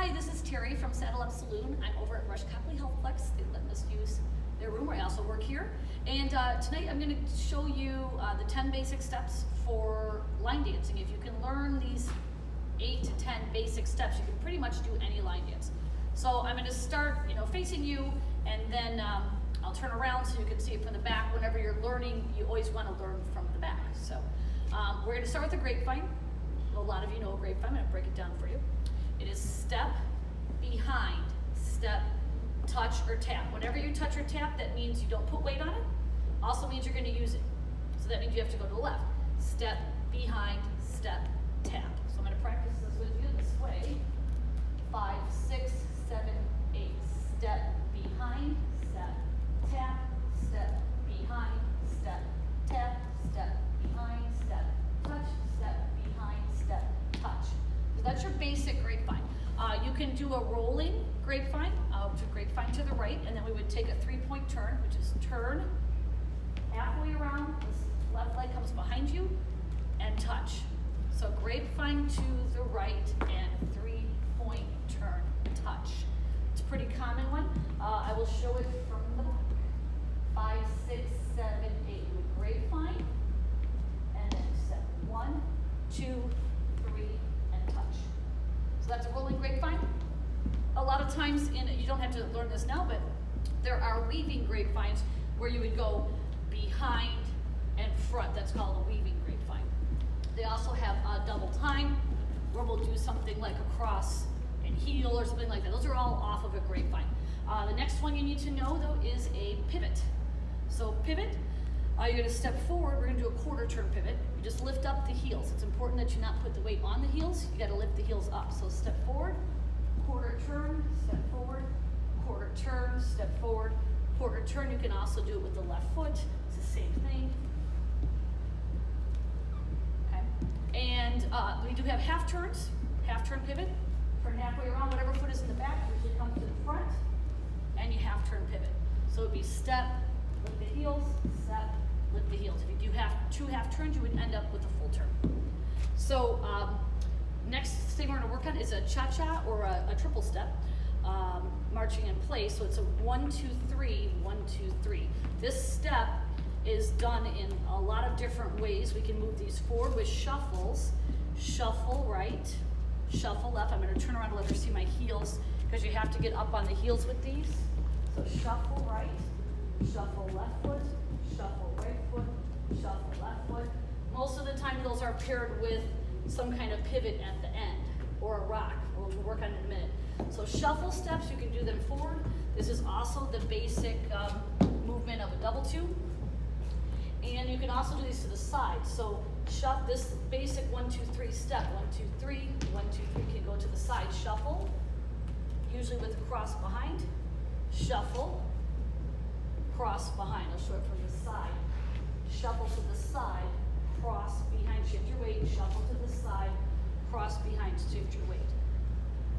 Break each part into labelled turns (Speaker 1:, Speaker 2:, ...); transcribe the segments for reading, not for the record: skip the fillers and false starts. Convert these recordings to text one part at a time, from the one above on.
Speaker 1: Hi, this is Terry from Saddle Up Saloon. I'm over at Rush Copley Health Flex. They let us use their room where I also work here. And tonight I'm going to show you the 10 basic steps for line dancing. If you can learn these 8 to 10 basic steps, you can pretty much do any line dance. So I'm going to start, facing you, and then I'll turn around so you can see it from the back. Whenever you're learning, you always want to learn from the back. So we're going to start with the grapevine. A lot of you know a grapevine. I'm going to break it down for you. It is step, behind, step, touch, or tap. Whenever you touch or tap, that means you don't put weight on it. Also means you're going to use it. So that means you have to go to the left. Step, behind, step, tap. So I'm going to practice this with you this way. 5, 6, 7, 8. Step, behind, step, tap, step, behind, step, tap, step, behind, step, touch, step, behind, step, touch. So that's your basic grapevine. You can do a rolling grapevine, grapevine to the right, and then we would take a 3-point turn, which is turn, halfway around, this left leg comes behind you, and touch. So grapevine to the right and 3-point turn, touch. It's a pretty common one. I will show it from the back. 5, 6, 7, 8. You would grapevine, and then step 1, 2, 3, and touch. So that's a rolling grapevine. A lot of times, you don't have to learn this now, but there are weaving grapevines where you would go behind and front. That's called a weaving grapevine. They also have a double time where we'll do something like a cross and heel or something like that. Those are all off of a grapevine. The next one you need to know, though, is a pivot. So pivot, you're going to step forward. We're going to do a quarter turn pivot. You just lift up the heels. It's important that you not put the weight on the heels. You got to lift the heels up. So step forward, quarter turn, step forward, quarter turn, step forward, quarter turn. You can also do it with the left foot. It's the same thing. Okay. And we do have half turn pivot. Turn halfway around, whatever foot is in the back usually comes to the front, and you half turn pivot. So it would be step, lift the heels, step, lift the heels. If you do two half turns, you would end up with a full turn. So next thing we're going to work on is a cha-cha or a triple step, marching in place. So it's a 1, 2, 3, 1, 2, 3. This step is done in a lot of different ways. We can move these forward with shuffles. Shuffle right, shuffle left. I'm going to turn around to let her see my heels because you have to get up on the heels with these. So shuffle right, shuffle left foot, shuffle right foot, shuffle left foot. Most of the time those are paired with some kind of pivot at the end or a rock. We'll work on it in a minute. So shuffle steps, you can do them forward. This is also the basic movement of a double two. And you can also do these to the side. So this basic 1, 2, 3 step. 1, 2, 3, 1, 2, 3 can go to the side. Shuffle, usually with a cross behind. Shuffle, cross behind. I'll show it from the side. Shuffle to the side, cross behind, shift your weight, shuffle to the side, cross behind, shift your weight.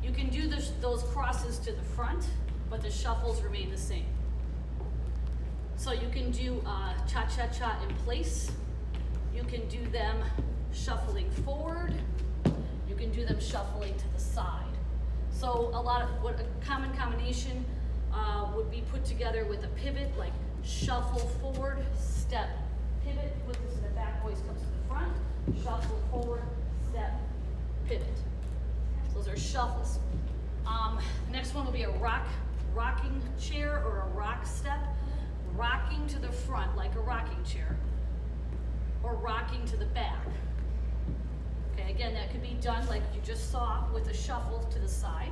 Speaker 1: You can do those crosses to the front, but the shuffles remain the same. So you can do cha-cha-cha in place. You can do them shuffling forward. You can do them shuffling to the side. So a common combination would be put together with a pivot, like shuffle forward, step, pivot, put this in the back, always comes to the front, shuffle forward, step, pivot. So those are shuffles. Next one will be a rocking chair or a rock step. Rocking to the front like a rocking chair, or rocking to the back. Okay, again, that could be done like you just saw with a shuffle to the side.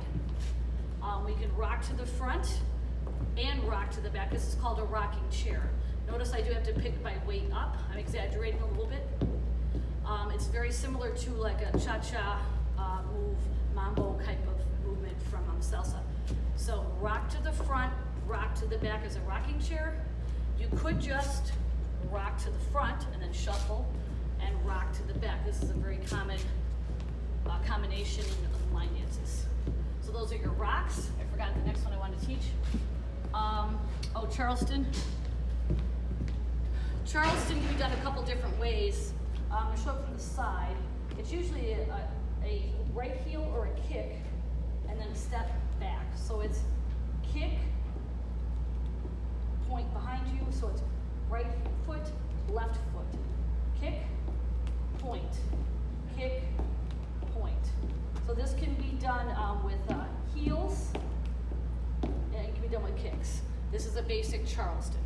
Speaker 1: We can rock to the front and rock to the back. This is called a rocking chair. Notice I do have to pick my weight up. I'm exaggerating a little bit. It's very similar to like a cha-cha move, mambo type of movement from salsa. So rock to the front, rock to the back as a rocking chair. You could just rock to the front and then shuffle and rock to the back. This is a very common combination of line dances. So those are your rocks. I forgot the next one I wanted to teach. Charleston. Charleston can be done a couple different ways. I'm going to show it from the side. It's usually a right heel or a kick, and then a step So it's kick, point behind you, so it's right foot, left foot. Kick, point, kick, point. So this can be done with heels, and it can be done with kicks. This is a basic Charleston.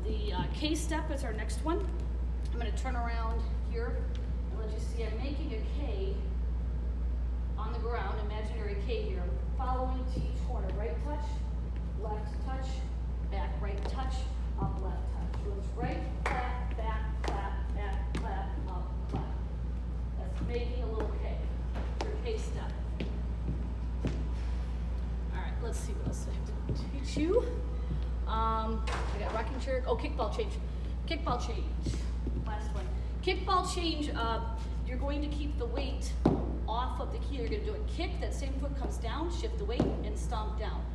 Speaker 1: The K step is our next one. I'm going to turn around here and let you see I'm making a K on the ground, imaginary K here, following to each corner. Right touch, left touch, back, right touch, up, left touch. So it's right, clap, back, clap, back, clap, up, clap. That's making a little K, your K step. All right, let's see what else I have to teach you. I got rocking chair. Oh, kickball change. Kickball change. Last one. Kickball change, you're going to keep the weight off of the heel. You're going to do a kick, that same foot comes down, shift the weight, and stomp down.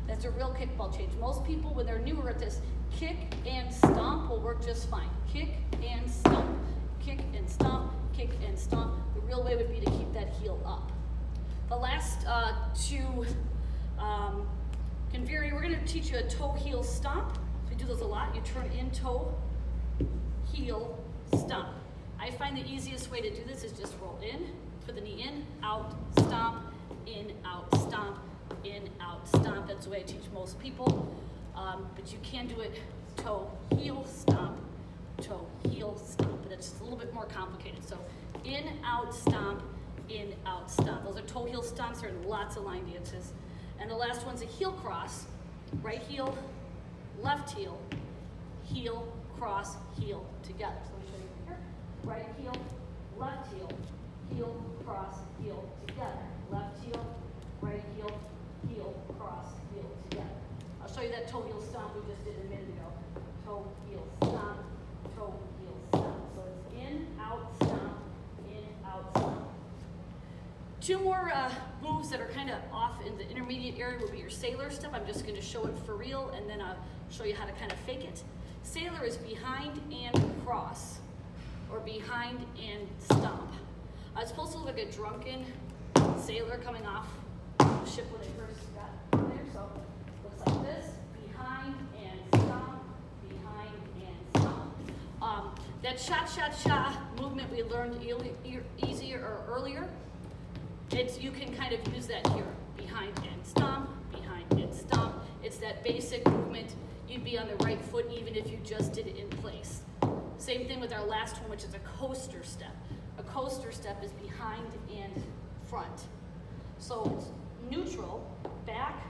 Speaker 1: That's a real kickball change. Most people, when they're newer at this, kick and stomp will work just fine. Kick and stomp. Kick and stomp. Kick and stomp. The real way would be to keep that heel up. The last two can vary. We're going to teach you a toe heel stomp. So we do those a lot. You turn in toe, heel, stomp. I find the easiest way to do this is just roll in, put the knee in, out, stomp, in, out, stomp, in, out, stomp. That's the way I teach most people. But you can do it toe, heel, stomp, toe, heel, stomp. But it's just a little bit more complicated. So in, out, stomp, in, out, stomp. Those are toe heel stomps. There are lots of line dances. And the last one's a heel cross. Right heel, left heel, heel, cross, heel, together. So let me show you here. Right heel, left heel, heel, cross, heel, together. Left heel, right heel, heel, cross, heel, together. I'll show you that toe heel stomp we just did a minute ago. Toe heel stomp, toe heel stomp. So it's in, out, stomp, in, out, stomp. Two more moves that are kind of off in the intermediate area would be your sailor step. I'm just going to show it for real, and then I'll show you how to kind of fake it. Sailor is behind and cross, or behind and stomp. It's supposed to look like a drunken sailor coming off the ship when they first got there. So it looks like this: behind and stomp, behind and stomp. That cha-cha-cha movement we learned easier or earlier. You can kind of use that here. Behind and stomp, behind and stomp. It's that basic movement. You'd be on the right foot even if you just did it in place. Same thing with our last one, which is a coaster step. A coaster step is behind and front. So it's neutral, back,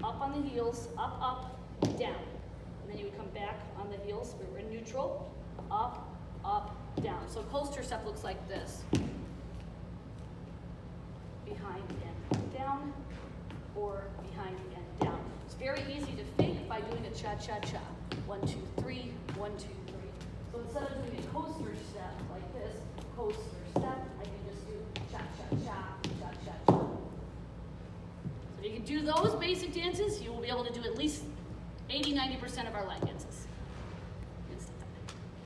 Speaker 1: up on the heels, up, up, down. And then you would come back on the heels. We were in neutral, up, down. So a coaster step looks like this. Behind and down, or behind and down. It's very easy to fake by doing a cha-cha-cha. 1, 2, 3, 1, 2, 3. So instead of doing a coaster step like this, coaster step, I can just do cha-cha-cha, cha-cha-cha. So if you can do those basic dances, you will be able to do at least 80-90% of our line dances.